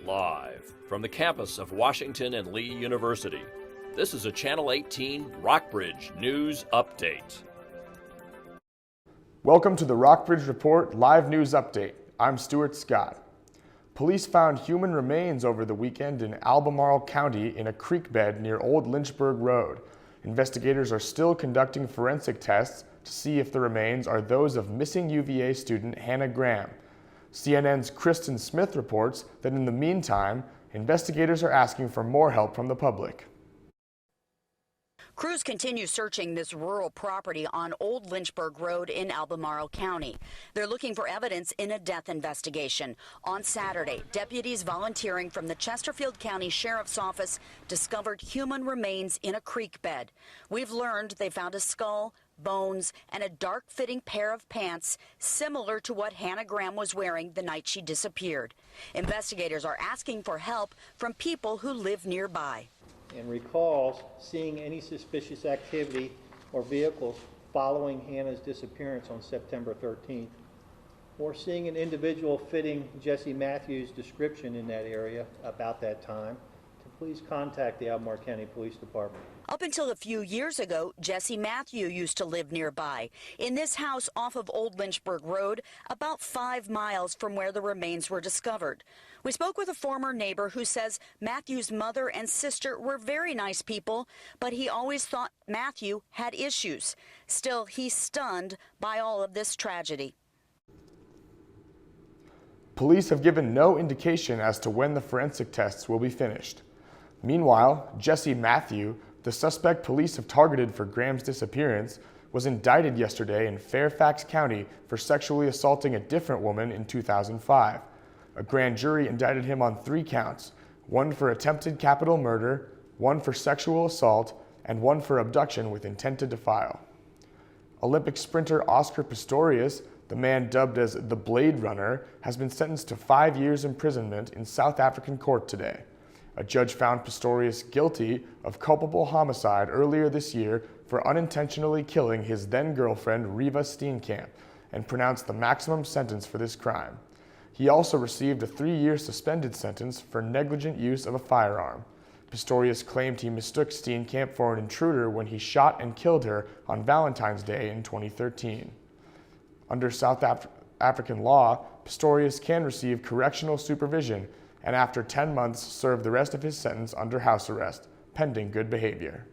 Live from the campus of Washington and Lee University, this is a Channel 18 Rockbridge News Update. Welcome to the Rockbridge Report Live News Update. I'm Stuart Scott. Police found human remains over the weekend in Albemarle County in a creek bed near Old Lynchburg Road. Investigators are still conducting forensic tests to see if the remains are those of missing UVA student Hannah Graham. CNN's Kristen Smith reports that in the meantime, investigators are asking for more help from the public. Crews continue searching this rural property on Old Lynchburg Road in Albemarle County. They're looking for evidence in a death investigation. On Saturday, deputies volunteering from the Chesterfield County Sheriff's Office discovered human remains in a creek bed. We've learned they found a skull, bones, and a dark-fitting pair of pants similar to what Hannah Graham was wearing the night she disappeared. Investigators are asking for help from people who live nearby. And recalls seeing any suspicious activity or vehicles following Hannah's disappearance on September 13th, or seeing an individual fitting Jesse Matthews' description in that area about that time, to please contact the Albemarle County Police Department. Up until a few years ago, Jesse Matthew used to live nearby, in this house off of Old Lynchburg Road, about 5 miles from where the remains were discovered. We spoke with a former neighbor who says Matthew's mother and sister were very nice people, but he always thought Matthew had issues. Still, he's stunned by all of this tragedy. Police have given no indication as to when the forensic tests will be finished. Meanwhile, Jesse Matthew, the suspect police have targeted for Graham's disappearance, was indicted yesterday in Fairfax County for sexually assaulting a different woman in 2005. A grand jury indicted him on 3 counts, 1 for attempted capital murder, 1 for sexual assault, and 1 for abduction with intent to defile. Olympic sprinter Oscar Pistorius, the man dubbed as the Blade Runner, has been sentenced to 5 years imprisonment in South African court today. A judge found Pistorius guilty of culpable homicide earlier this year for unintentionally killing his then-girlfriend Reva Steenkamp and pronounced the maximum sentence for this crime. He also received a 3-year suspended sentence for negligent use of a firearm. Pistorius claimed he mistook Steenkamp for an intruder when he shot and killed her on Valentine's Day in 2013. Under South African law, Pistorius can receive correctional supervision and after 10 months serve the rest of his sentence under house arrest, pending good behavior.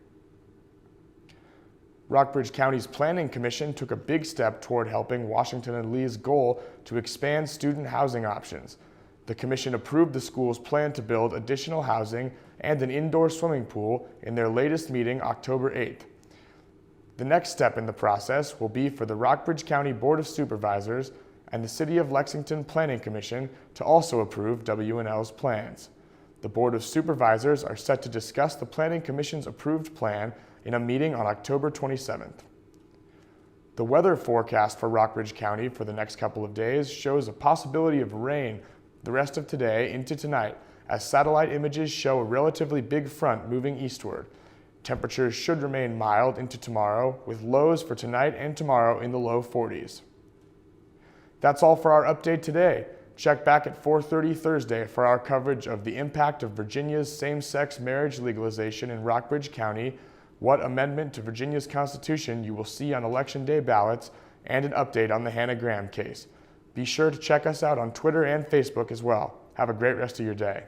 Rockbridge County's Planning Commission took a big step toward helping Washington and Lee's goal to expand student housing options. The commission approved the school's plan to build additional housing and an indoor swimming pool in their latest meeting October 8th. The next step in the process will be for the Rockbridge County Board of Supervisors and the City of Lexington Planning Commission to also approve W&L's plans. The Board of Supervisors are set to discuss the Planning Commission's approved plan in a meeting on October 27th. The weather forecast for Rockbridge County for the next couple of days shows a possibility of rain the rest of today into tonight, as satellite images show a relatively big front moving eastward. Temperatures should remain mild into tomorrow, with lows for tonight and tomorrow in the low 40s. That's all for our update today. Check back at 4:30 Thursday for our coverage of the impact of Virginia's same-sex marriage legalization in Rockbridge County, what amendment to Virginia's Constitution you will see on Election Day ballots, and an update on the Hannah Graham case. Be sure to check us out on Twitter and Facebook as well. Have a great rest of your day.